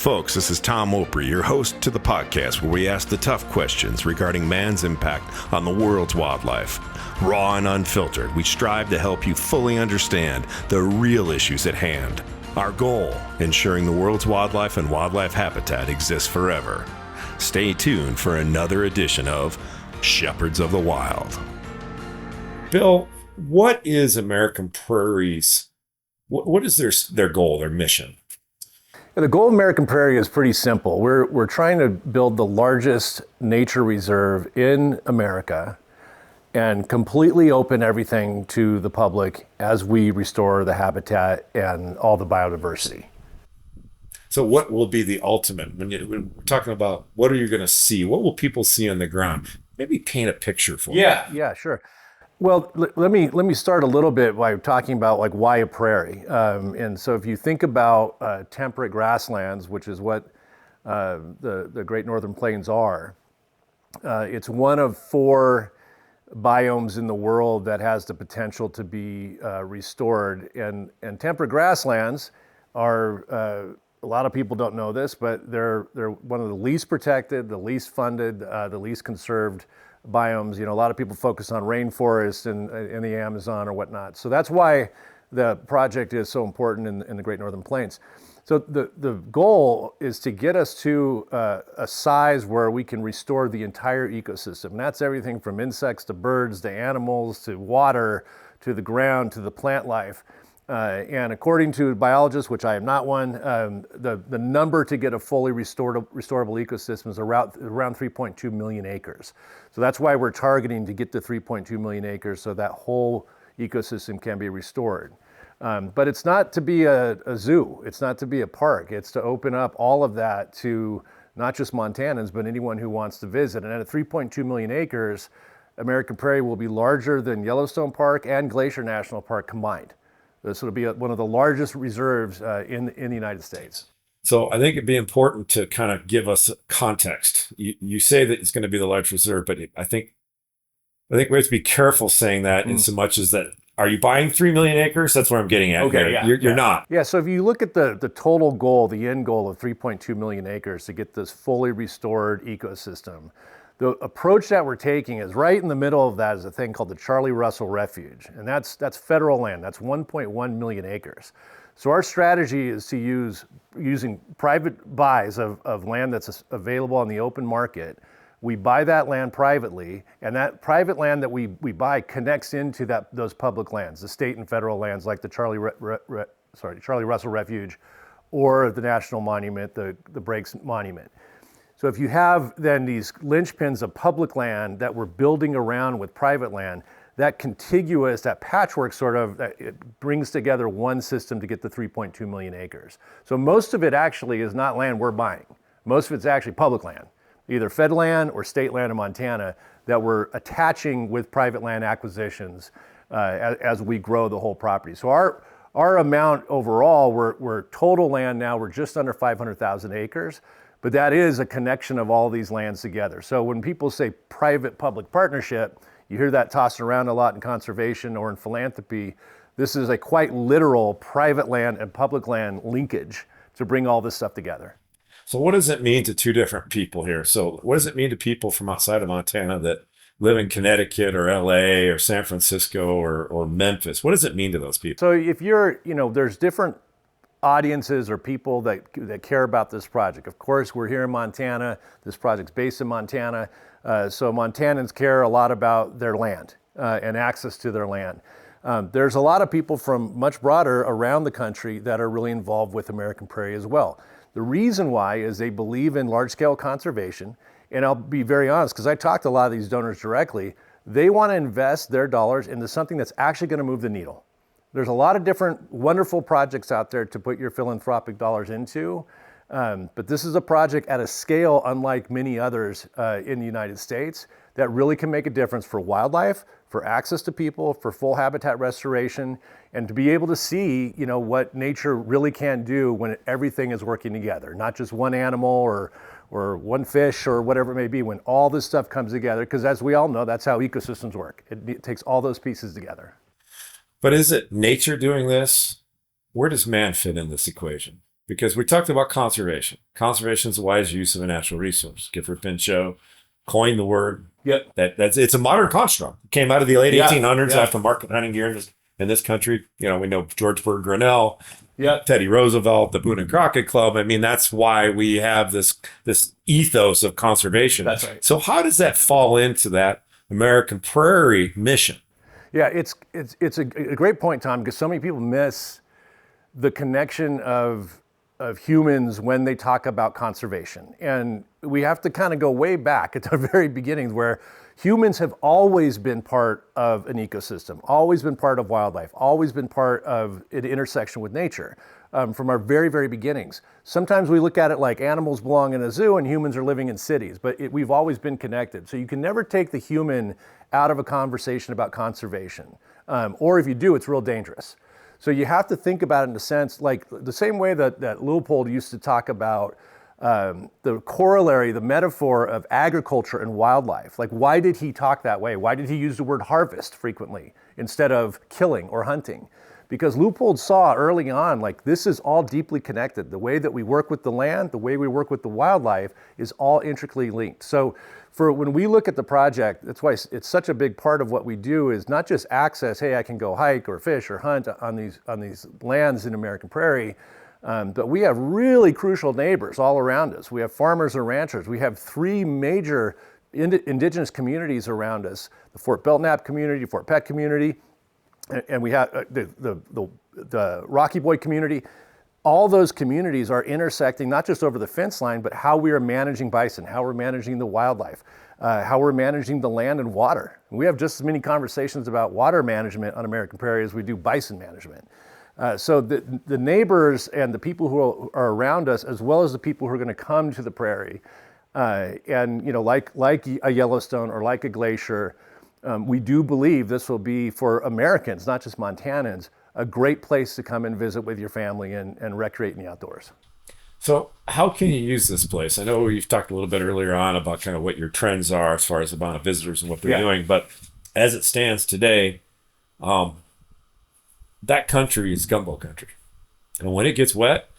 Folks, this is Tom Opre, your host to the podcast where we ask the tough questions regarding man's impact on the world's wildlife. Raw and unfiltered, we strive to help you fully understand the real issues at hand. Our goal, ensuring the world's wildlife and wildlife habitat exists forever. Stay tuned for another edition of Shepherds of the Wild. Bill, what is American Prairie's, what is their goal, their mission? The goal of American Prairie is pretty simple. We're trying to build the largest nature reserve in America and completely open everything to the public as we restore the habitat and all the biodiversity. So what will be the ultimate? When we're talking about what are you going to see? What will people see on the ground? Maybe paint a picture for me. Yeah, sure. Well, let me start a little bit by talking about like why a prairie. And so if you think about temperate grasslands, which is what the Great Northern Plains are, it's one of 4 biomes in the world that has the potential to be restored. And temperate grasslands are, a lot of people don't know this, but they're one of the least protected, the least funded, the least conserved biomes. You know, a lot of people focus on rainforest and in the Amazon or whatnot. So that's why the project is so important in the Great Northern Plains. So the goal is to get us to a size where we can restore the entire ecosystem. And that's everything from insects to birds to animals to water to the ground to the plant life. And according to biologists, which I am not one, the number to get a fully restorable ecosystem is around 3.2 million acres. So that's why we're targeting to get to 3.2 million acres so that whole ecosystem can be restored. But it's not to be a zoo. It's not to be a park. It's to open up all of that to not just Montanans, but anyone who wants to visit. And at 3.2 million acres, American Prairie will be larger than Yellowstone Park and Glacier National Park combined. This will be one of the largest reserves in the United States. So I think it'd be important to kind of give us context. You say that it's going to be the largest reserve, but I think we have to be careful saying that in so much as that, are you buying 3 million acres? That's where I'm getting at. Okay, here. You're not. Yeah, so if you look at the total goal, the end goal of 3.2 million acres to get this fully restored ecosystem, the approach that we're taking is right in the middle of that is a thing called the Charlie Russell Refuge. And that's federal land. That's 1.1 million acres. So our strategy is to using private buys of land that's available on the open market. We buy that land privately, and that private land that we buy connects into those public lands, the state and federal lands like the Charlie Russell Refuge or the National Monument, the Breaks Monument. So if you have then these linchpins of public land that we're building around with private land, that contiguous, that patchwork it brings together one system to get the 3.2 million acres. So most of it actually is not land we're buying. Most of it's actually public land, either fed land or state land in Montana that we're attaching with private land acquisitions as we grow the whole property. So our amount overall, we're total land now, we're just under 500,000 acres. But that is a connection of all these lands together. So when people say private-public partnership, you hear that tossed around a lot in conservation or in philanthropy. This is a quite literal private land and public land linkage to bring all this stuff together. So what does it mean to two different people here? So what does it mean to people from outside of Montana that live in Connecticut or LA or San Francisco or Memphis? What does it mean to those people? So if there's different audiences or people that care about this project. Of course, we're here in Montana. This project's based in Montana. So Montanans care a lot about their land and access to their land. There's a lot of people from much broader around the country that are really involved with American Prairie as well. The reason why is they believe in large-scale conservation. And I'll be very honest, because I talked to a lot of these donors directly. They want to invest their dollars into something that's actually going to move the needle. There's a lot of different wonderful projects out there to put your philanthropic dollars into, but this is a project at a scale unlike many others in the United States that really can make a difference for wildlife, for access to people, for full habitat restoration, and to be able to see, what nature really can do when everything is working together, not just one animal or one fish or whatever it may be, when all this stuff comes together, because as we all know, that's how ecosystems work. It takes all those pieces together. But is it nature doing this? Where does man fit in this equation? because we talked about conservation. Conservation is the wise use of a natural resource. Gifford Pinchot coined the word. Yep. It's a modern construct. It came out of the late 1800s Yeah. after market hunting gear in this country. You know, we know George Bird Grinnell, Yeah. Teddy Roosevelt, the Boone and Crockett Club. I mean, that's why we have this ethos of conservation. That's right. So how does that fall into that American Prairie mission? Yeah, it's a great point, Tom, because so many people miss the connection of humans when they talk about conservation. And we have to kind of go way back at the very beginnings, where humans have always been part of an ecosystem, always been part of wildlife, always been part of an intersection with nature from our very, very beginnings. Sometimes we look at it like animals belong in a zoo and humans are living in cities, but we've always been connected. So you can never take the human out of a conversation about conservation. Or if you do, it's real dangerous. So you have to think about it in a sense, like the same way that Leopold used to talk about the corollary, the metaphor of agriculture and wildlife. Like, why did he talk that way? Why did he use the word harvest frequently instead of killing or hunting? Because Leopold saw early on, like, this is all deeply connected. The way that we work with the land, the way we work with the wildlife is all intricately linked. So when we look at the project, that's why it's such a big part of what we do is not just access, hey, I can go hike or fish or hunt on these lands in American Prairie, but we have really crucial neighbors all around us. We have farmers and ranchers. We have 3 major indigenous communities around us: the Fort Belknap community, Fort Peck community, and we have the Rocky Boy community. All those communities are intersecting not just over the fence line, but how we are managing bison, how we're managing the wildlife, how we're managing the land and water. We have just as many conversations about water management on American Prairie as we do bison management. So the neighbors and the people who are around us, as well as the people who are going to come to the prairie, and like a Yellowstone or like a glacier, we do believe this will be, for Americans, not just Montanans, a great place to come and visit with your family and recreate in the outdoors. So how can you use this place? I know you've talked a little bit earlier on about kind of what your trends are as far as the amount of visitors and what they're doing, but as it stands today, that country is gumbo country. And when it gets wet,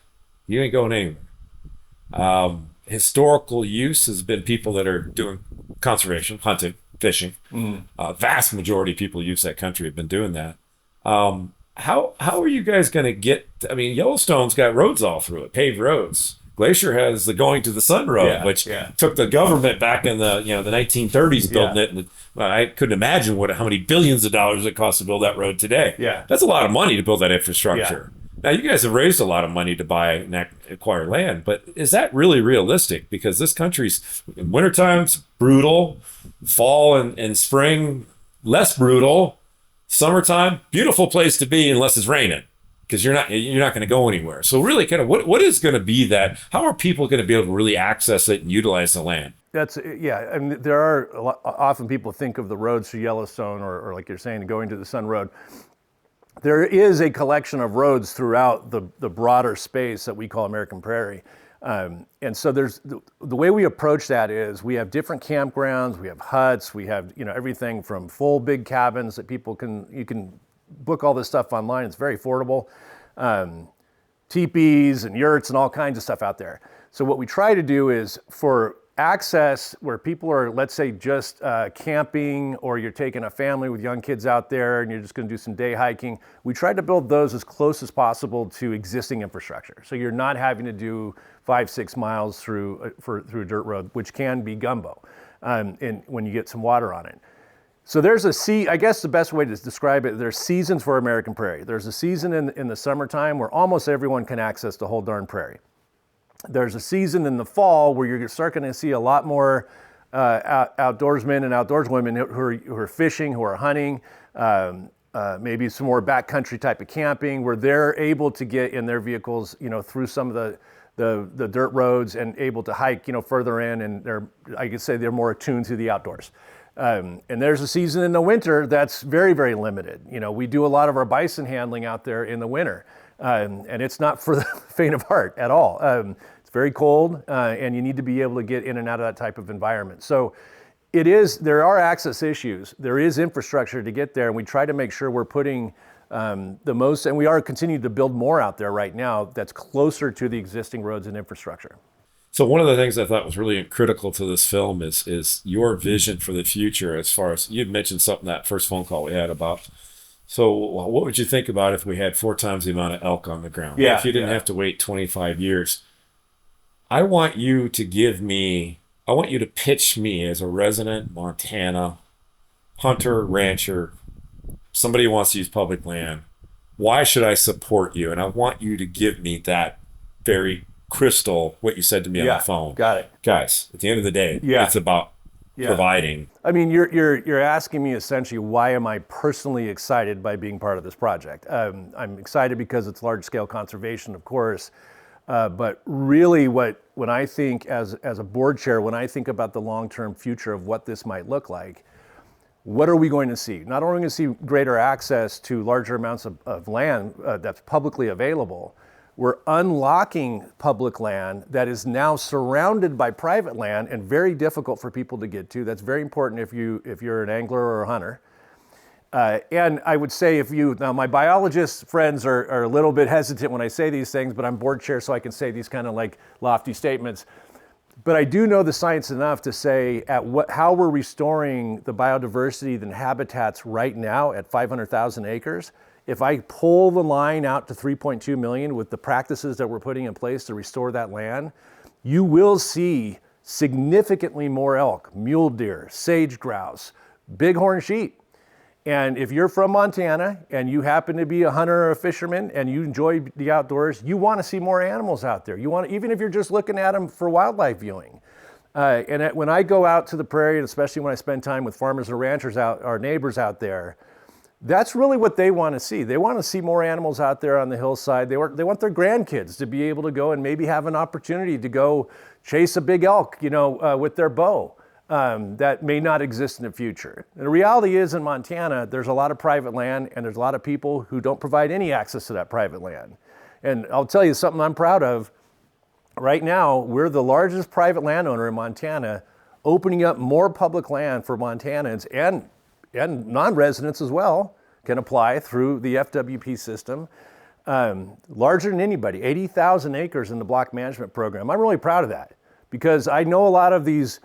you ain't going anywhere. Historical use has been people that are doing conservation, hunting, fishing. Vast majority of people who use that country have been doing that. How are you guys going to get? I mean, Yellowstone's got roads all through it, paved roads. Glacier has the Going to the Sun Road, which took the government back in the 1930s building it. And I couldn't imagine how many billions of dollars it costs to build that road today. That's a lot of money to build that infrastructure. Now, you guys have raised a lot of money to buy and acquire land, but is that really realistic? Because this country's in wintertime's brutal, fall and spring less brutal. Summertime, beautiful place to be unless it's raining, because you're not going to go anywhere. So really, kind of what is going to be that? How are people going to be able to really access it and utilize the land? I mean, there are often people think of the roads to Yellowstone or like you're saying, Going to the Sun Road. There is a collection of roads throughout the broader space that we call American Prairie. And so there's the way we approach that is we have different campgrounds, we have huts, we have everything from full big cabins that you can book all this stuff online. It's very affordable. Teepees and yurts and all kinds of stuff out there. So what we try to do is for access where people are, let's say, just camping, or you're taking a family with young kids out there and you're just going to do some day hiking, we try to build those as close as possible to existing infrastructure. So you're not having to do 5-6 miles through a dirt road, which can be gumbo, and when you get some water on it. So there's I guess the best way to describe it, there's seasons for American Prairie. There's a season in the summertime where almost everyone can access the whole darn prairie. There's a season in the fall where you're starting to see a lot more outdoorsmen and outdoorswomen who are fishing, who are hunting, maybe some more backcountry type of camping, where they're able to get in their vehicles, through some of the dirt roads and able to hike, further in, and they're more attuned to the outdoors. And there's a season in the winter that's very, very limited. We do a lot of our bison handling out there in the winter, and it's not for the faint of heart at all. It's very cold, and you need to be able to get in and out of that type of environment. So there are access issues. There is infrastructure to get there, and we try to make sure we're putting the most, and we are continuing to build more out there right now that's closer to the existing roads and infrastructure. So one of the things I thought was really critical to this film is your vision for the future. As far as you'd mentioned something that first phone call we had about. So what would you think about if we had 4 times the amount of elk on the ground? Yeah, if you didn't have to wait 25 years. I want you to pitch me as a resident Montana hunter, rancher, somebody who wants to use public land. Why should I support you? And I want you to give me that very crystal, what you said to me on the phone. Got it. Guys, at the end of the day, it's about providing. I mean, you're asking me essentially, why am I personally excited by being part of this project? I'm excited because it's large scale conservation, of course. But really when I think as a board chair, when I think about the long-term future of what this might look like, what are we going to see? Not only are we going to see greater access to larger amounts of land that's publicly available, we're unlocking public land that is now surrounded by private land and very difficult for people to get to. That's very important if you're an angler or a hunter. And I would say now my biologist friends are a little bit hesitant when I say these things, but I'm board chair so I can say these kind of like lofty statements. But I do know the science enough to say how we're restoring the biodiversity and habitats right now at 500,000 acres. If I pull the line out to 3.2 million with the practices that we're putting in place to restore that land, you will see significantly more elk, mule deer, sage grouse, bighorn sheep. And if you're from Montana and you happen to be a hunter or a fisherman and you enjoy the outdoors, you want to see more animals out there. Even if you're just looking at them for wildlife viewing. When I go out to the prairie, and especially when I spend time with farmers and ranchers our neighbors out there, that's really what they want to see. They want to see more animals out there on the hillside. They want their grandkids to be able to go and maybe have an opportunity to go chase a big elk, with their bow. That may not exist in the future. And the reality is in Montana, there's a lot of private land and there's a lot of people who don't provide any access to that private land. And I'll tell you something I'm proud of. Right now, we're the largest private landowner in Montana, opening up more public land for Montanans and non-residents as well can apply through the FWP system. Larger than anybody, 80,000 acres in the block management program. I'm really proud of that because I know a lot of these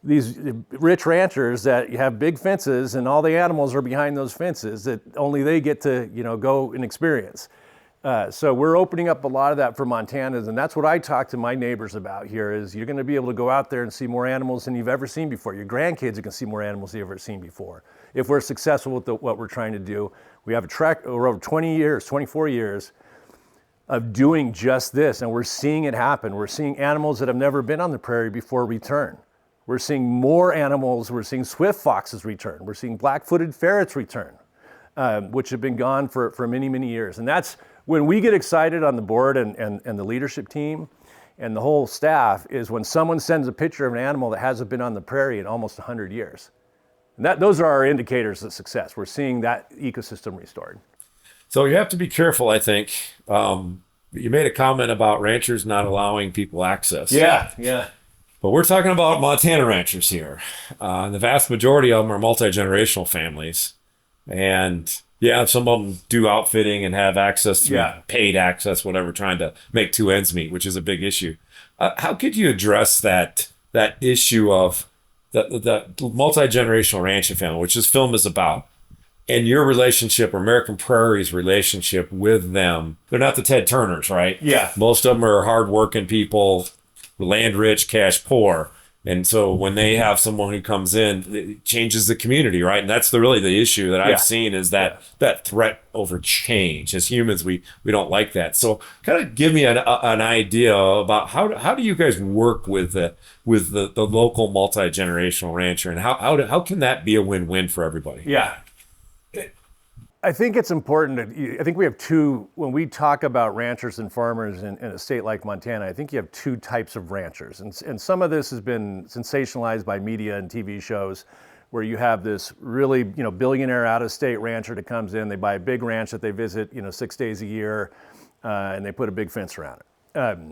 rich ranchers that have big fences and all the animals are behind those fences that only they get to, go and experience. So we're opening up a lot of that for Montanans, and that's what I talk to my neighbors about here is you're going to be able to go out there and see more animals than you've ever seen before. Your grandkids are going to see more animals than you've ever seen before. If we're successful with what we're trying to do, we have a track over 24 years of doing just this, and we're seeing it happen. We're seeing animals that have never been on the prairie before return. We're seeing more animals. We're seeing swift foxes return. We're seeing black-footed ferrets return, which have been gone for many, many years. And that's when we get excited on the board and the leadership team and the whole staff is when someone sends a picture of an animal that hasn't been on the prairie in almost 100 years. And those are our indicators of success. We're seeing that ecosystem restored. So you have to be careful, I think. You made a comment about ranchers not allowing people access. Yeah. But we're talking about Montana ranchers here. The vast majority of them are multi-generational families. And some of them do outfitting and have access to paid access, whatever, trying to make 2 ends meet, which is a big issue. How could you address that issue of the multi-generational ranching family, which this film is about, and your relationship, or American Prairie's relationship with them? They're not the Ted Turners, right? Yeah. Most of them are hardworking people, land rich, cash poor. And so when they have someone who comes in, it changes the community, right? And that's really the issue that I've seen is that threat over change. As humans, we don't like that. So kind of give me an idea about how do you guys work with the local multi-generational rancher, and how can that be a win-win for everybody? Yeah. I think it's important I think we have when we talk about ranchers and farmers in a state like Montana, I think you have 2 types of ranchers. And some of this has been sensationalized by media and TV shows where you have this really, billionaire out-of-state rancher that comes in, they buy a big ranch that they visit, 6 days a year, and they put a big fence around it.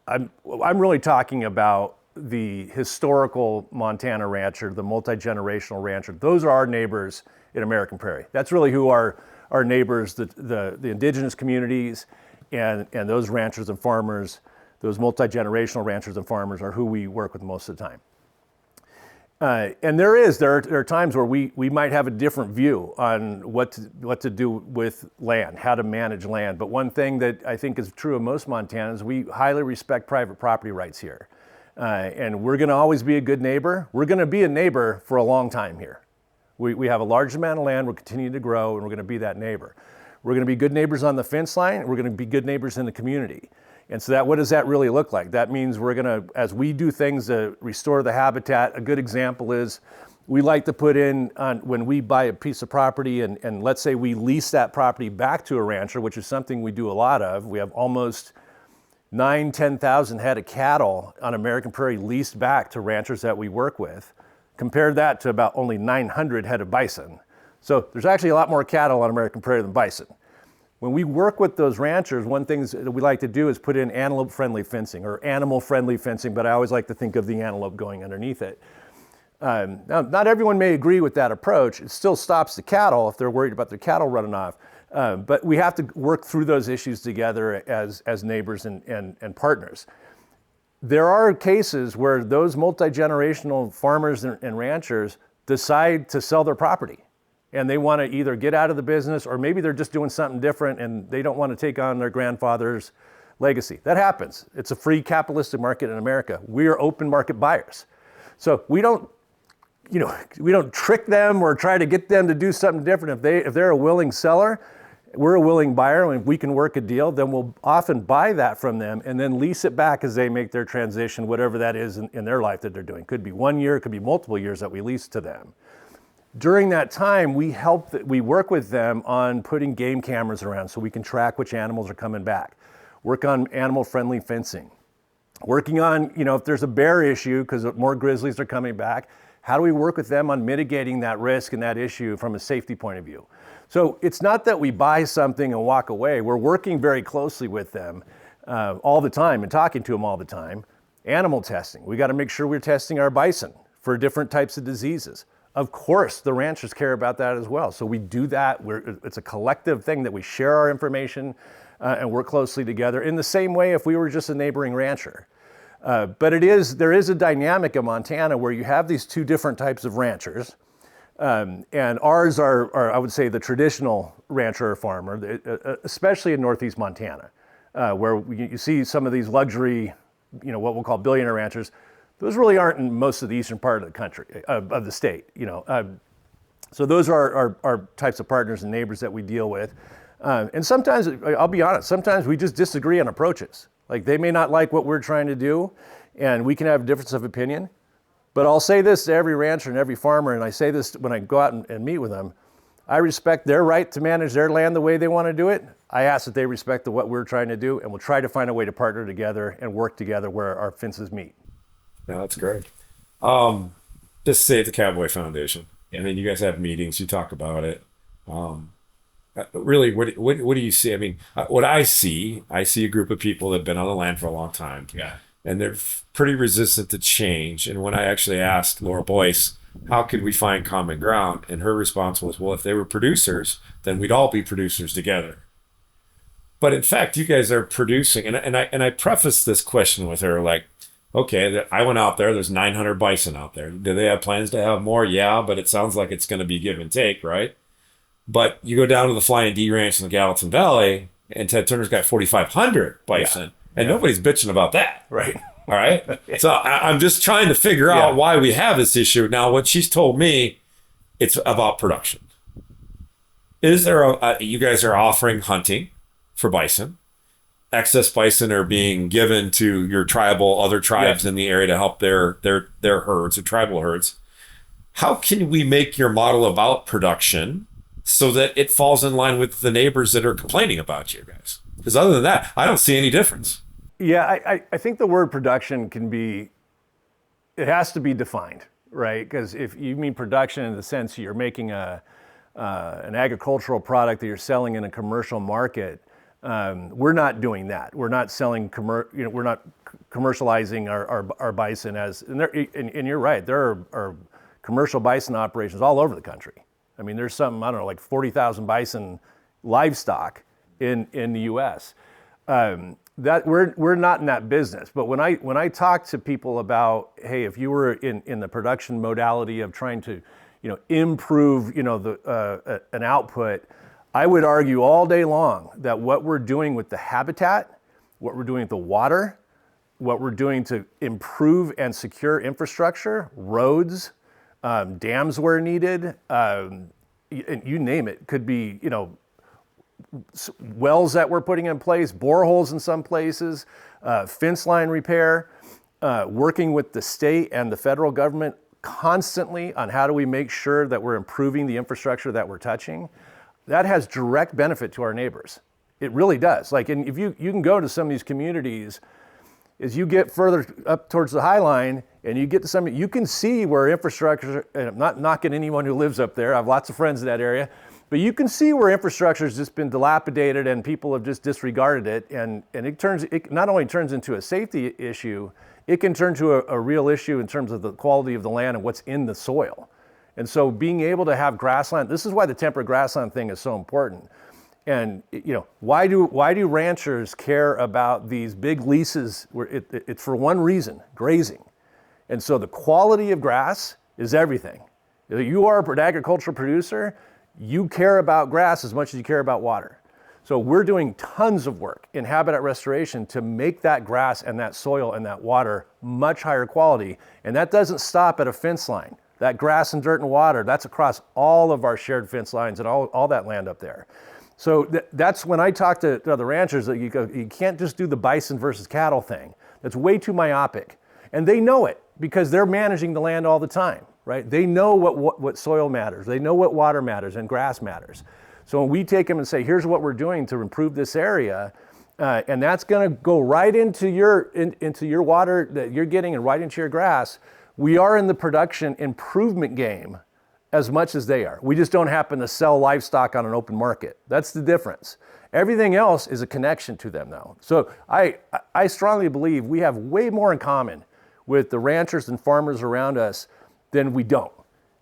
I'm really talking about the historical Montana rancher, the multi-generational rancher. Those are our neighbors in American Prairie. That's really who our our neighbors, the indigenous communities, and those ranchers and farmers, those multi-generational ranchers and farmers are who we work with most of the time. And there are times where we might have a different view on what to do with land, how to manage land. But one thing that I think is true of most Montanans, we highly respect private property rights here. And we're going to always be a good neighbor. We're going to be a neighbor for a long time here. We have a large amount of land, we're continuing to grow, and we're going to be that neighbor. We're going to be good neighbors on the fence line, and we're going to be good neighbors in the community. And so what does that really look like? That means we're going to, as we do things to restore the habitat, a good example is we like to put in, when we buy a piece of property and let's say we lease that property back to a rancher, which is something we do a lot of. We have almost 10,000 head of cattle on American Prairie leased back to ranchers that we work with. Compare that to about only 900 head of bison. So there's actually a lot more cattle on American Prairie than bison. When we work with those ranchers, one thing that we like to do is put in antelope-friendly fencing or animal-friendly fencing, but I always like to think of the antelope going underneath it. Now, not everyone may agree with that approach. It still stops the cattle if they're worried about their cattle running off. But we have to work through those issues together as neighbors and partners. There are cases where those multi-generational farmers and ranchers decide to sell their property. And they want to either get out of the business, or maybe they're just doing something different and they don't want to take on their grandfather's legacy. That happens. It's a free capitalistic market in America. We are open market buyers. So we don't trick them or try to get them to do something different. If they're a willing seller, we're a willing buyer, and if we can work a deal, then we'll often buy that from them and then lease it back as they make their transition, whatever that is in their life that they're doing. Could be 1 year, could be multiple years that we lease to them. During that time, we work with them on putting game cameras around so we can track which animals are coming back. Work on animal-friendly fencing. Working on, if there's a bear issue because more grizzlies are coming back, how do we work with them on mitigating that risk and that issue from a safety point of view? So it's not that we buy something and walk away. We're working very closely with them all the time and talking to them all the time. Animal testing. We got to make sure we're testing our bison for different types of diseases. Of course, the ranchers care about that as well. So we do that. It's a collective thing that we share our information and work closely together in the same way if we were just a neighboring rancher. But there is a dynamic in Montana where you have these two different types of ranchers. And ours are, I would say, the traditional rancher or farmer, especially in Northeast Montana, where you see some of these luxury, what we'll call billionaire ranchers. Those really aren't in most of the eastern part of the country, of the state, So those are our types of partners and neighbors that we deal with. And sometimes, I'll be honest, sometimes we just disagree on approaches. Like they may not like what we're trying to do, and we can have a difference of opinion. But I'll say this to every rancher and every farmer, and I say this when I go out and meet with them. I respect their right to manage their land the way they want to do it. I ask that they respect what we're trying to do, and we'll try to find a way to partner together and work together where our fences meet. No, that's great. Just Save the Cowboy Foundation. I mean, you guys have meetings, you talk about it. Really, what do you see? I mean, what I see a group of people that have been on the land for a long time. Yeah. And they're pretty resistant to change. And when I actually asked Laura Boyce, how could we find common ground? And her response was, well, if they were producers, then we'd all be producers together. But in fact, you guys are producing. And I prefaced this question with her like, okay, I went out there, there's 900 bison out there. Do they have plans to have more? Yeah, but it sounds like it's going to be give and take, right? But you go down to the Flying D Ranch in the Gallatin Valley, and Ted Turner's got 4,500 bison, and nobody's bitching about that. Right. All right? So I'm just trying to figure out why we have this issue. Now, what she's told me, it's about production. Is there you guys are offering hunting for bison? Excess bison are being given to your other tribes in the area to help their herds, the tribal herds. How can we make your model about production so that it falls in line with the neighbors that are complaining about you guys? Because other than that, I don't see any difference. Yeah, I think the word production it has to be defined, right? Because if you mean production in the sense you're making an agricultural product that you're selling in a commercial market, we're not doing that. We're not selling we're not commercializing our bison and you're right. There are commercial bison operations all over the country. I mean, there's like 40,000 bison livestock in the U.S. That we're not in that business. But when I talk to people about, hey, if you were in the production modality of trying to, improve, an output, I would argue all day long that what we're doing with the habitat, what we're doing with the water, what we're doing to improve and secure infrastructure, roads, dams where needed, you name it, could be, wells that we're putting in place, boreholes in some places, fence line repair, working with the state and the federal government constantly on how do we make sure that we're improving the infrastructure that we're touching. That has direct benefit to our neighbors. It really does. Like, and if you can go to some of these communities, as you get further up towards the High Line and you get to some, you can see where infrastructure, and I'm not knocking anyone who lives up there, I have lots of friends in that area, but you can see where infrastructure has just been dilapidated and people have just disregarded it, and it not only turns into a safety issue, it can turn to a real issue in terms of the quality of the land and what's in the soil. And so being able to have grassland, this is why the temperate grassland thing is so important. And why do ranchers care about these big leases where it's for one reason, grazing. And so the quality of grass is everything. If you are an agricultural producer, you care about grass as much as you care about water. So we're doing tons of work in habitat restoration to make that grass and that soil and that water much higher quality. And that doesn't stop at a fence line. That grass and dirt and water, that's across all of our shared fence lines and all that land up there. So that's when I talk to other ranchers that you can't just do the bison versus cattle thing. That's way too myopic. And they know it because they're managing the land all the time, right? They know what soil matters. They know what water matters and grass matters. So when we take them and say, here's what we're doing to improve this area, and that's gonna go right into your water that you're getting and right into your grass, we are in the production improvement game as much as they are. We just don't happen to sell livestock on an open market. That's the difference. Everything else is a connection to them though. So I strongly believe we have way more in common with the ranchers and farmers around us than we don't.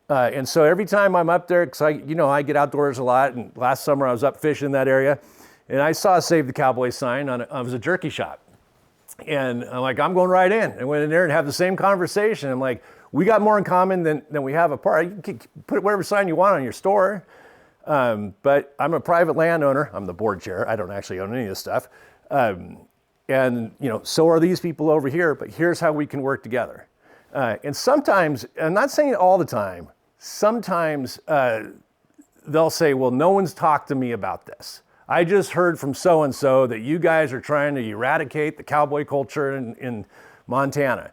And so every time I'm up there, because I get outdoors a lot, and last summer I was up fishing in that area, and I saw a Save the Cowboy sign it was a jerky shop. And I'm like, I'm going right in. And went in there and have the same conversation. I'm like, we got more in common than we have apart. You can put whatever sign you want on your store. But I'm a private landowner. I'm the board chair. I don't actually own any of this stuff. And so are these people over here, but here's how we can work together. And sometimes, I'm not saying it all the time, sometimes they'll say, well, no one's talked to me about this. I just heard from so-and-so that you guys are trying to eradicate the cowboy culture in Montana.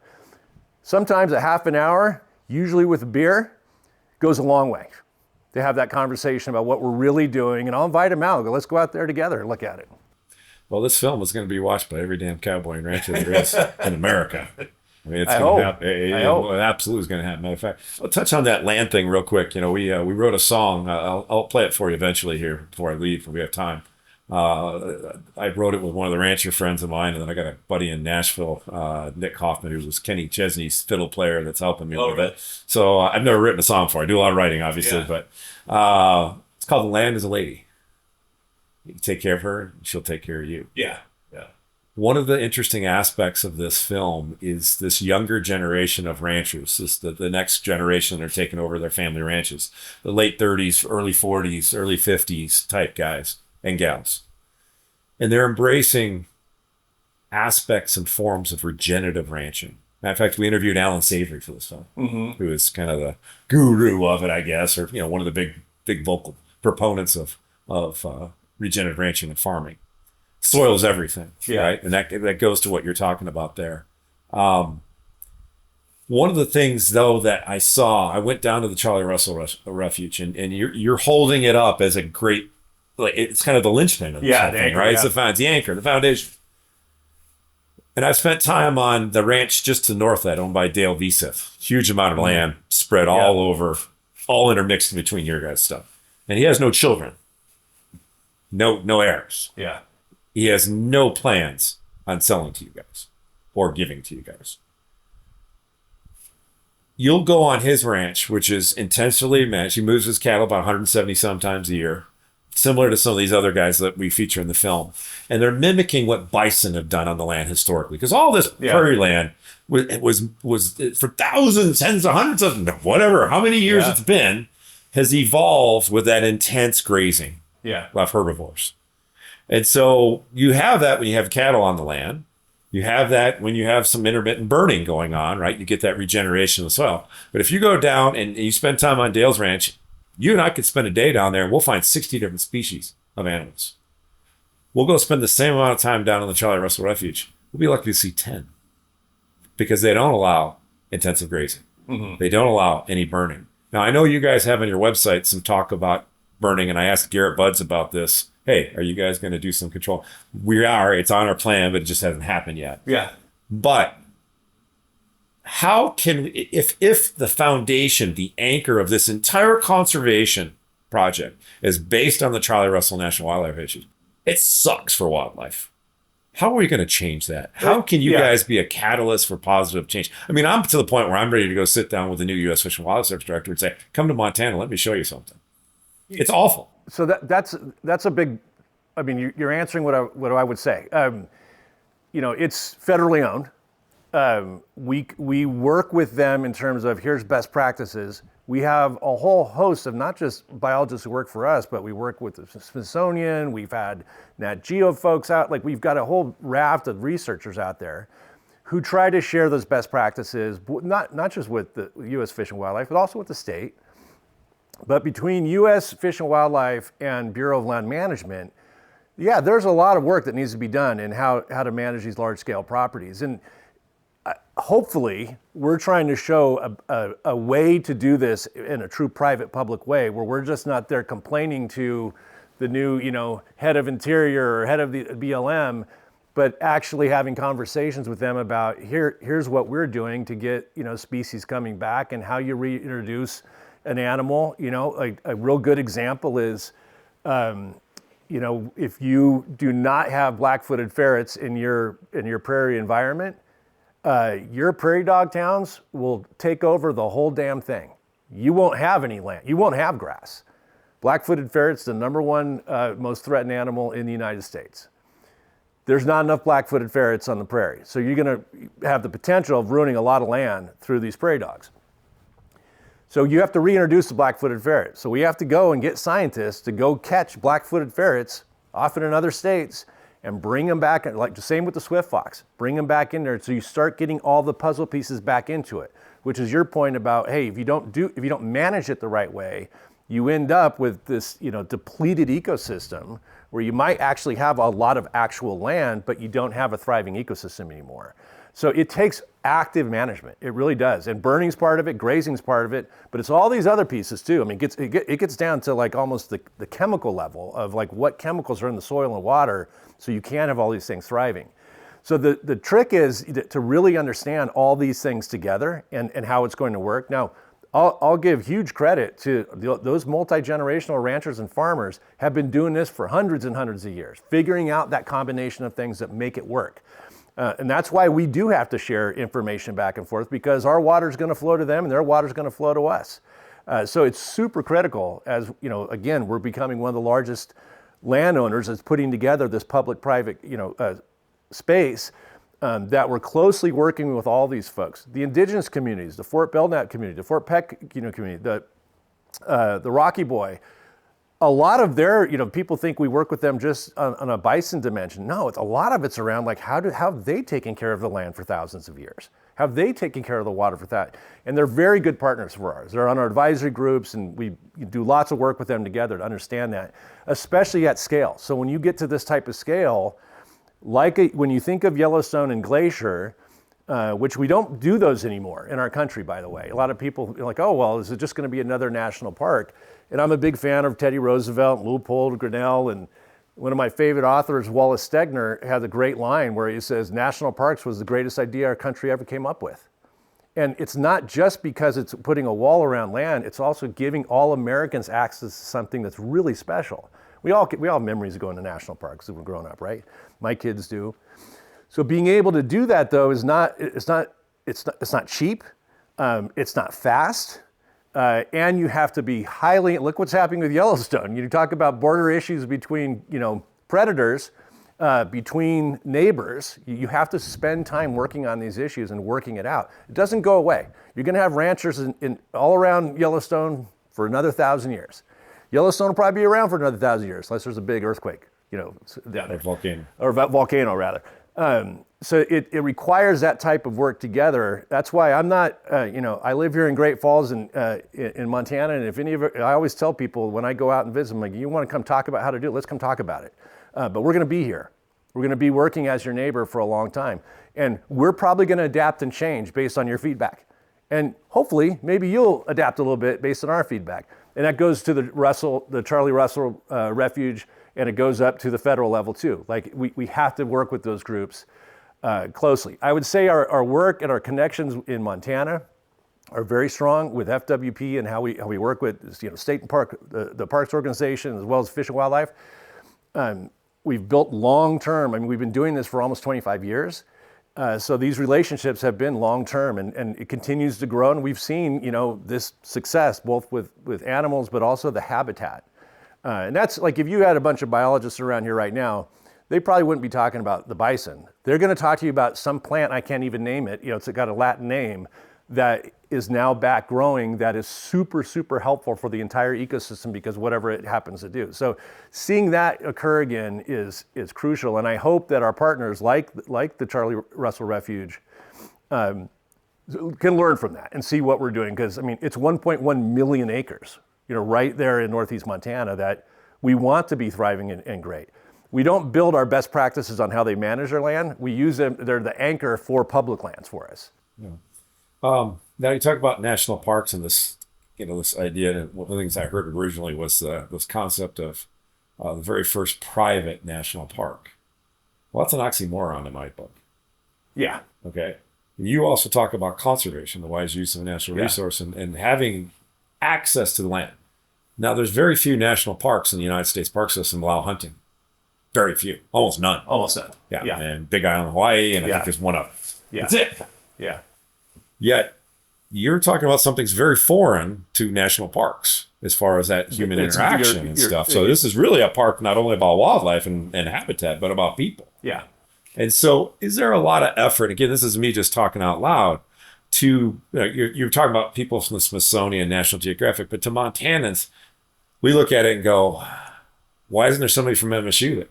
Sometimes a half an hour, usually with a beer, goes a long way to have that conversation about what we're really doing. And I'll invite them out. Let's go out there together and look at it. Well, this film is going to be watched by every damn cowboy and rancher there is in America. I mean, it's going to happen. It absolutely is going to happen. Matter of fact, I'll touch on that land thing real quick. We wrote a song. I'll play it for you eventually here before I leave, if we have time. I wrote it with one of the rancher friends of mine, and then I got a buddy in Nashville, Nick Hoffman, who was Kenny Chesney's fiddle player that's helping me with it. So I've never written a song for. I do a lot of writing, obviously, but it's called "The Land Is a Lady." You take care of her, and she'll take care of you. Yeah. One of the interesting aspects of this film is this younger generation of ranchers, the next generation that are taking over their family ranches, the late 30s, early 40s, early 50s type guys and gals. And they're embracing aspects and forms of regenerative ranching. Matter of fact, we interviewed Alan Savory for this film, who is kind of the guru of it, I guess, or one of the big vocal proponents of regenerative ranching and farming. Soil is everything, right? And that goes to what you're talking about there. One of the things, though, that I saw, I went down to the Charlie Russell Refuge, and you're holding it up as a great, like, it's kind of the linchpin of this whole thing, right? Yeah. It's the anchor, the foundation. And I've spent time on the ranch just to the north of that, owned by Dale Veseth. Huge amount of land spread all over, all intermixed between your guys' stuff. And he has no children, no heirs. Yeah. He has no plans on selling to you guys or giving to you guys. You'll go on his ranch, which is intentionally managed. He moves his cattle about 170 sometimes a year. similar to some of these other guys that we feature in the film. And they're mimicking what bison have done on the land historically. Because all this prairie land was for thousands, tens of hundreds of whatever, how many years it's been, has evolved with that intense grazing of herbivores. And so you have that when you have cattle on the land. You have that when you have some intermittent burning going on, right? You get that regeneration of the soil. But if you go down and you spend time on Dale's ranch, you and I could spend a day down there and we'll find 60 different species of animals. We'll go spend the same amount of time down in the Charlie Russell Refuge. We'll be lucky to see 10 because they don't allow intensive grazing. They don't allow any burning. Now, I know you guys have on your website some talk about burning, and I asked Garrett Buds about this. Hey, are you guys going to do some control? We are. It's on our plan, but it just hasn't happened yet. Yeah. But how can, if the foundation, the anchor of this entire conservation project is based on the Charlie Russell National Wildlife Refuge, it sucks for wildlife. How are we going to change that? How can you guys be a catalyst for positive change? I mean, I'm to the point where I'm ready to go sit down with the new U.S. Fish and Wildlife Service director and say, come to Montana, let me show you something. It's awful. So that's a big, I mean, you're answering what I would say. It's federally owned. We work with them in terms of here's best practices. We have a whole host of not just biologists who work for us, but we work with the Smithsonian. We've had Nat Geo folks out. Like we've got a whole raft of researchers out there who try to share those best practices, not just with the U.S. Fish and Wildlife, but also with the state. But between U.S. Fish and Wildlife and Bureau of Land Management, there's a lot of work that needs to be done in how to manage these large-scale properties. And hopefully, we're trying to show a way to do this in a true private-public way, where we're just not there complaining to the new, head of Interior or head of the BLM, but actually having conversations with them about here's what we're doing to get species coming back and how you reintroduce an animal. Like a real good example is, if you do not have black-footed ferrets in your prairie environment, your prairie dog towns will take over the whole damn thing. You won't have any land. You won't have grass. Black-footed ferret's the number one most threatened animal in the United States. There's not enough black-footed ferrets on the prairie, so you're going to have the potential of ruining a lot of land through these prairie dogs. So you have to reintroduce the black-footed ferret. So we have to go and get scientists to go catch black-footed ferrets, often in other states, and bring them back, like the same with the swift fox, bring them back in there so you start getting all the puzzle pieces back into it, which is your point about, hey, if you don't manage it the right way, you end up with this, depleted ecosystem where you might actually have a lot of actual land, but you don't have a thriving ecosystem anymore. So it takes active management. It really does. And burning's part of it, grazing's part of it, but it's all these other pieces too. I mean, it gets down to like almost the chemical level of like what chemicals are in the soil and water so you can have all these things thriving. So the trick is to really understand all these things together and how it's going to work. Now, I'll give huge credit to those multi-generational ranchers and farmers have been doing this for hundreds and hundreds of years, figuring out that combination of things that make it work. And that's why we do have to share information back and forth, because our water's going to flow to them and their water's going to flow to us. So it's super critical as, again, we're becoming one of the largest landowners that's putting together this public-private, space that we're closely working with all these folks, the indigenous communities, the Fort Belknap community, the Fort Peck community, the Rocky Boy. A lot of their, people think we work with them just on a bison dimension. No, a lot of it's around like how have they taken care of the land for thousands of years? Have they taken care of the water for that? And they're very good partners for ours. They're on our advisory groups, and we do lots of work with them together to understand that, especially at scale. So when you get to this type of scale, when you think of Yellowstone and Glacier, which we don't do those anymore in our country, by the way. A lot of people are like, oh, well, is it just going to be another national park? And I'm a big fan of Teddy Roosevelt, Leopold, Grinnell, and one of my favorite authors, Wallace Stegner, had a great line where he says, national parks was the greatest idea our country ever came up with. And it's not just because it's putting a wall around land, it's also giving all Americans access to something that's really special. We all have memories of going to national parks as we're growing up, right? My kids do. So being able to do that, though, it's not cheap, it's not fast, and you have to be highly, look what's happening with Yellowstone. You talk about border issues between, predators, between neighbors. You have to spend time working on these issues and working it out. It doesn't go away. You're going to have ranchers in all around Yellowstone for another 1,000 years. Yellowstone will probably be around for another 1,000 years, unless there's a big earthquake, down there. Volcano rather. So it requires that type of work together. That's why I'm not, I live here in Great Falls in Montana, and if any of it, I always tell people when I go out and visit, I'm like, you want to come talk about how to do it, let's come talk about it. But we're going to be here. We're going to be working as your neighbor for a long time. And we're probably going to adapt and change based on your feedback. And hopefully, maybe you'll adapt a little bit based on our feedback. And that goes to the Charlie Russell Refuge, and it goes up to the federal level too. Like we have to work with those groups closely. I would say our work and our connections in Montana are very strong with FWP and how we work with state and park, the parks organization, as well as Fish and Wildlife. We've built long-term, we've been doing this for almost 25 years. So these relationships have been long-term and it continues to grow. And we've seen, this success both with animals, but also the habitat. And that's like, if you had a bunch of biologists around here right now, they probably wouldn't be talking about the bison. They're going to talk to you about some plant, I can't even name it. It's got a Latin name that is now back growing that is super, super helpful for the entire ecosystem because whatever it happens to do. So seeing that occur again is crucial. And I hope that our partners like the Charlie Russell Refuge can learn from that and see what we're doing. Because it's 1.1 million acres, right there in Northeast Montana that we want to be thriving and great. We don't build our best practices on how they manage their land. We use them, they're the anchor for public lands for us. Yeah. Now you talk about national parks and this, this idea. And one of the things I heard originally was this concept of the very first private national park. Well, that's an oxymoron in my book. Yeah. Okay. You also talk about conservation, the wise use of a natural resource, and having access to the land. Now, there's very few national parks in the United States park system allow hunting. Very few, almost none. Yeah. And Big Island, Hawaii, and I think there's one other. Yeah. That's it. Yeah. Yet you're talking about something that's very foreign to national parks as far as that human interaction and stuff. So this is really a park not only about wildlife and habitat, but about people. Yeah. And so is there a lot of effort, again, this is me just talking out loud, to, you're talking about people from the Smithsonian, National Geographic, but to Montanans, we look at it and go, why isn't there somebody from MSU there?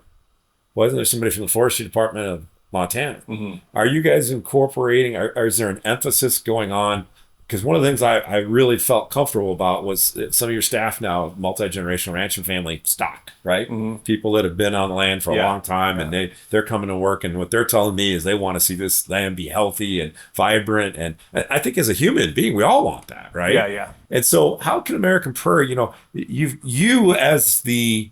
Why isn't there somebody from the Forestry Department of Montana? Mm-hmm. Are you guys incorporating, or is there an emphasis going on? Because one of the things I really felt comfortable about was that some of your staff now, multi-generational ranch and family stock, right? Mm-hmm. People that have been on the land for a long time and they're coming to work, and what they're telling me is they want to see this land be healthy and vibrant. And I think as a human being, we all want that, right? Yeah. And so how can American Prairie, you as the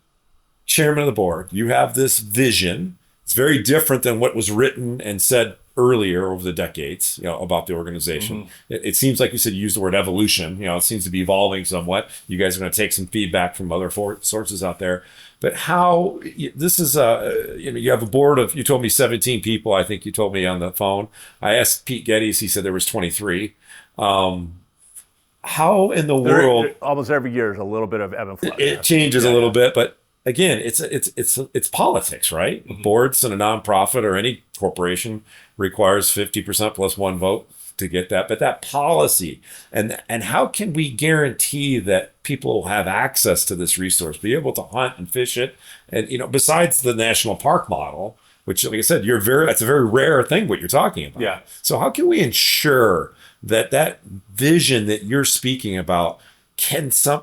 chairman of the board, you have this vision. It's very different than what was written and said earlier over the decades, about the organization. Mm-hmm. It seems like you said, you used the word evolution. It seems to be evolving somewhat. You guys are going to take some feedback from other sources out there. But how, this is, you have a board of, you told me 17 people, I think you told me on the phone. I asked Pete Geddes, he said there was 23. How in the world? Almost every year is a little bit of ebb and flow. It changes a little bit, but again, it's politics, right? Mm-hmm. Boards and a nonprofit or any corporation requires 50% plus one vote to get that. But that policy and how can we guarantee that people will have access to this resource, be able to hunt and fish it? And besides the national park model, which, like I said, that's a very rare thing what you're talking about. Yeah. So how can we ensure that vision that you're speaking about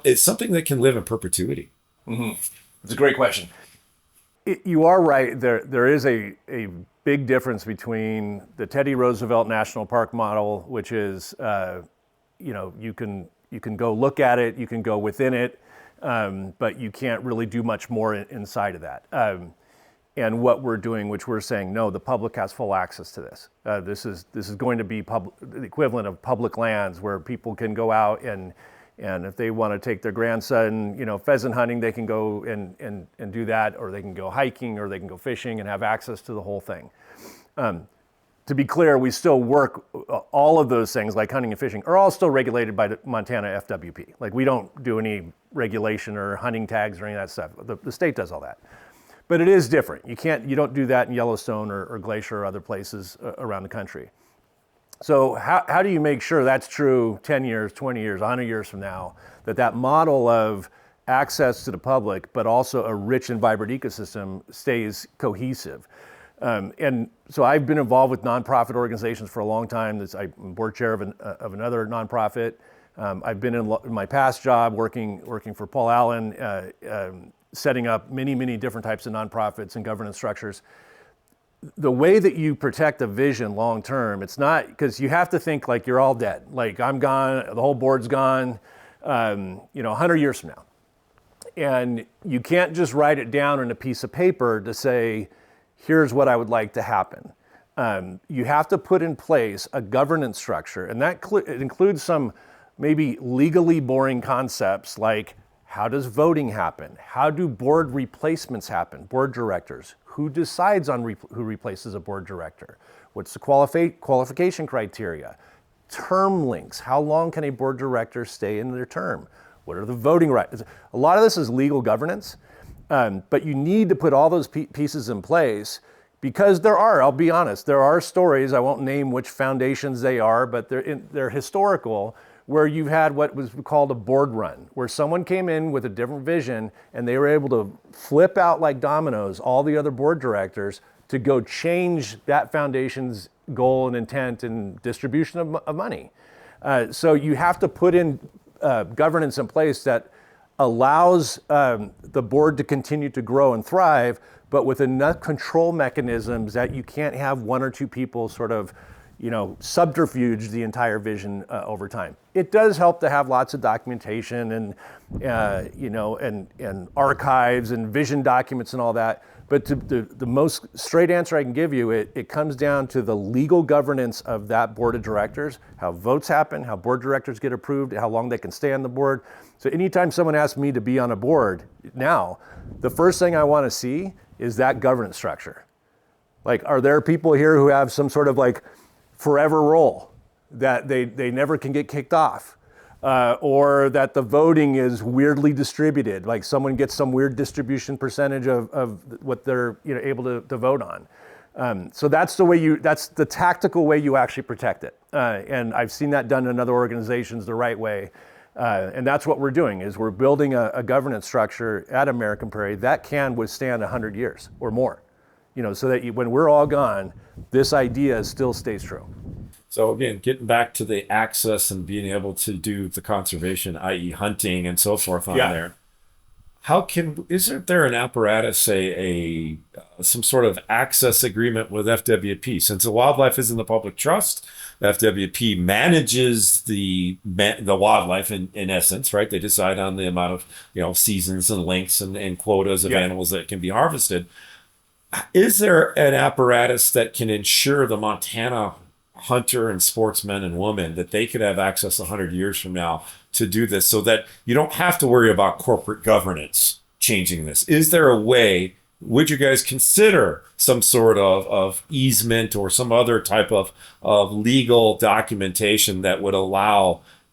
is something that can live in perpetuity? Mm-hmm. It's a great question. You are right. There is a big difference between the Teddy Roosevelt National Park model, which is, you can go look at it, you can go within it, but you can't really do much more inside of that. And what we're doing, which we're saying, no, the public has full access to this. This is going to be the equivalent of public lands where people can go out and if they want to take their grandson, pheasant hunting, they can go and do that, or they can go hiking, or they can go fishing and have access to the whole thing. to be clear, we still work, all of those things like hunting and fishing are all still regulated by the Montana FWP. Like we don't do any regulation or hunting tags or any of that stuff. The state does all that. But it is different. You don't do that in Yellowstone or Glacier or other places around the country. So how do you make sure that's true 10 years, 20 years, 100 years from now, that model of access to the public, but also a rich and vibrant ecosystem stays cohesive? And so I've been involved with nonprofit organizations for a long time. I'm board chair of another nonprofit. I've been in my past job working for Paul Allen, setting up many different types of nonprofits and governance structures. The way that you protect a vision long term, it's not, because you have to think like you're all dead. Like I'm gone, the whole board's gone, 100 years from now. And you can't just write it down on a piece of paper to say, here's what I would like to happen. You have to put in place a governance structure, and that it includes some maybe legally boring concepts like, how does voting happen? How do board replacements happen? Board directors. Who decides on who replaces a board director? What's the qualification criteria? Term lengths. How long can a board director stay in their term? What are the voting rights? A lot of this is legal governance, but you need to put all those pieces in place because I'll be honest, there are stories, I won't name which foundations they are, but they're historical, where you've had what was called a board run, where someone came in with a different vision and they were able to flip out like dominoes all the other board directors to go change that foundation's goal and intent and distribution of money. So you have to put in governance in place that allows the board to continue to grow and thrive, but with enough control mechanisms that you can't have one or two people sort of subterfuge the entire vision over time. It does help to have lots of documentation and archives and vision documents and all that. But the most straight answer I can give you, it comes down to the legal governance of that board of directors, how votes happen, how board directors get approved, how long they can stay on the board. So anytime someone asks me to be on a board now, the first thing I want to see is that governance structure. Like, are there people here who have some sort of like forever role that they never can get kicked off, or that the voting is weirdly distributed, like someone gets some weird distribution percentage of what they're able to vote on. So that's the tactical way you actually protect it, and I've seen that done in other organizations the right way, and that's what we're doing is we're building a governance structure at American Prairie that can withstand 100 years or more. So that when we're all gone, this idea still stays true. So again, getting back to the access and being able to do the conservation, i.e. hunting and so forth on there, isn't there an apparatus, say some sort of access agreement with FWP? Since the wildlife is in the public trust, the FWP manages the wildlife in essence, right? They decide on the amount of seasons and lengths and quotas of animals that can be harvested. Is there an apparatus that can ensure the Montana hunter and sportsmen and women that they could have access 100 years from now to do this so that you don't have to worry about corporate governance changing this? Is there a way, would you guys consider some sort of easement or some other type of legal documentation that would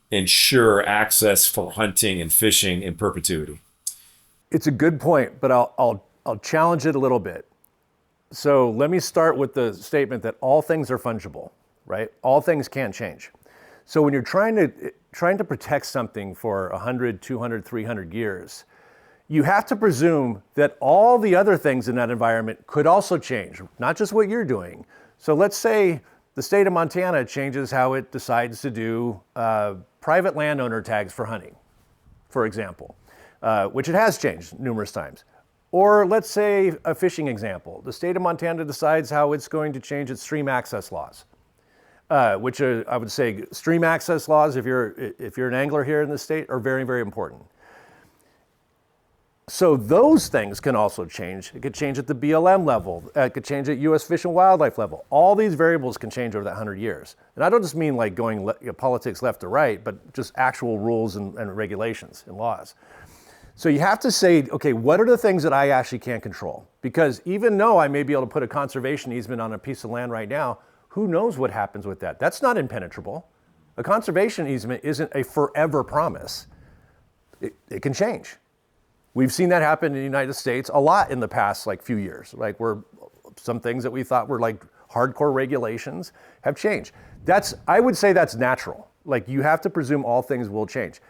ensure access for hunting and fishing in perpetuity? It's a good point, but I'll challenge it a little bit. So let me start with the statement that all things are fungible, right? All things can change. So when you're trying to protect something for 100, 200, 300 years, you have to presume that all the other things in that environment could also change, not just what you're doing. So let's say the state of Montana changes how it decides to do private landowner tags for hunting, for example, which it has changed numerous times. Or let's say a fishing example. The state of Montana decides how it's going to change its stream access laws, which are, I would say, stream access laws, if you're an angler here in the state, are very, very important. So those things can also change. It could change at the BLM level. It could change at U.S. Fish and Wildlife level. All these variables can change over that 100 years. And I don't just mean like going politics left to right, but just actual rules and regulations and laws. So you have to say, okay, what are the things that I actually can't control? Because even though I may be able to put a conservation easement on a piece of land right now, Who knows what happens with that? That's not impenetrable. A conservation easement isn't a forever promise. It can change. We've seen that happen in the United States a lot in the past few years. Where some things that we thought were hardcore regulations have changed. I would say that's natural. You have to presume all things will change.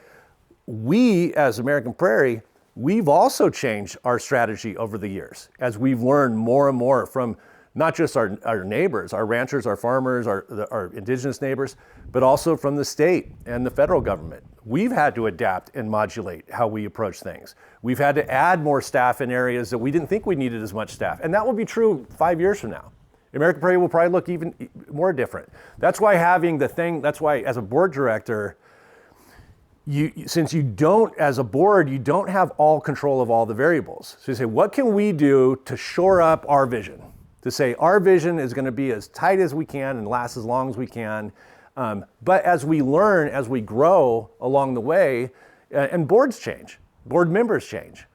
We, as American Prairie, we've also changed our strategy over the years as we've learned more and more from not just our neighbors, our ranchers, our farmers, our indigenous neighbors, but also from the state and the federal government. We've had to adapt and modulate how we approach things. We've had to add more staff in areas that we didn't think we needed as much staff. And that will be true 5 years from now. American Prairie will probably look even more different. That's why as a board director, since you don't, as a board, you don't have all control of all the variables. So you say, what can we do to shore up our vision? To say our vision is going to be as tight as we can and last as long as we can. But as we learn, as we grow along the way, and boards change, board members change.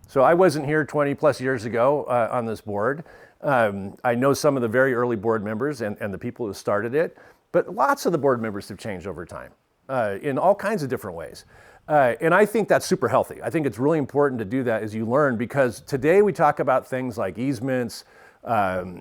So I wasn't here 20 plus years ago on this board. I know some of the very early board members and the people who started it, but lots of the board members have changed over time in all kinds of different ways. And I think that's super healthy. I think it's really important to do that as you learn, because today we talk about things like easements,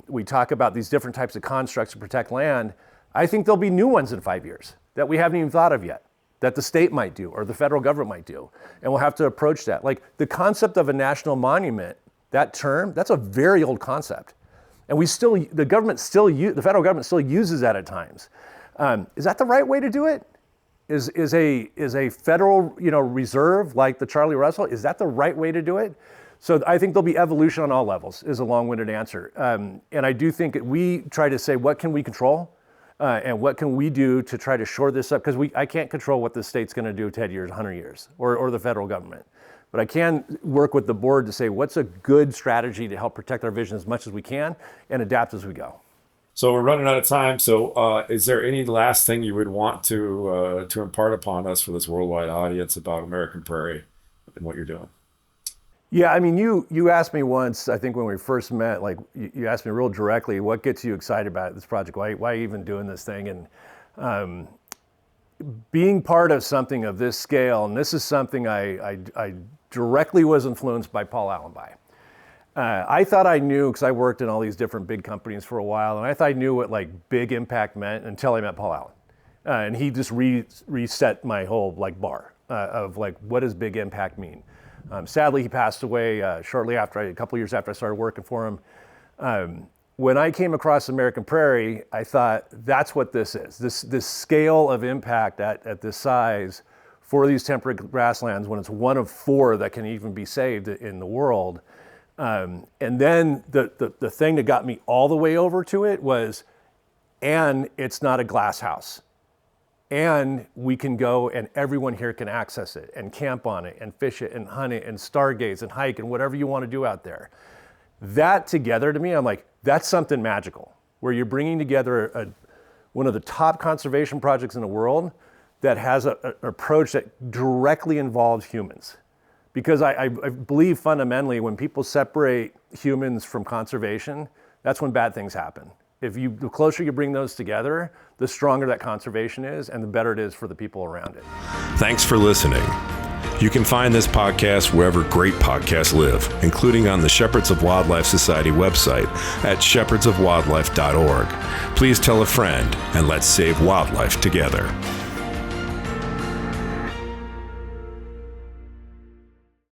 we talk about these different types of constructs to protect land. I think there'll be new ones in 5 years that we haven't even thought of yet, that the state might do or the federal government might do. And we'll have to approach that. The concept of a national monument, that term, that's a very old concept. And the federal government still uses that at times. Is that the right way to do it? Is a federal reserve like the Charlie Russell, is that the right way to do it? So I think there'll be evolution on all levels, is a long-winded answer. And I do think that we try to say, what can we control? And what can we do to try to shore this up? Because I can't control what the state's going to do 10 years, 100 years, or the federal government. But I can work with the board to say, what's a good strategy to help protect our vision as much as we can and adapt as we go? So we're running out of time. So is there any last thing you would want to impart upon us for this worldwide audience about American Prairie and what you're doing? Yeah, I mean, you asked me once, I think when we first met, you asked me real directly, what gets you excited about this project? Why are you even doing this thing? And being part of something of this scale, and this is something I directly was influenced by Paul Allen by. I thought I knew, because I worked in all these different big companies for a while, and I thought I knew what big impact meant until I met Paul Allen. And he just reset my whole bar of what does big impact mean? Sadly, he passed away shortly after, a couple years after I started working for him. When I came across American Prairie, I thought that's what this is. This scale of impact at this size for these temperate grasslands, when it's one of 4 that can even be saved in the world. And then the thing that got me all the way over to it was, and it's not a glass house. And we can go and everyone here can access it and camp on it and fish it and hunt it and stargaze and hike and whatever you want to do out there. That together, to me, I'm like, that's something magical, where you're bringing together one of the top conservation projects in the world that has an approach that directly involves humans. Because I believe fundamentally when people separate humans from conservation, that's when bad things happen. The closer you bring those together, the stronger that conservation is and the better it is for the people around it. Thanks for listening. You can find this podcast wherever great podcasts live, including on the Shepherds of Wildlife Society website at shepherdsofwildlife.org. Please tell a friend, and let's save wildlife together.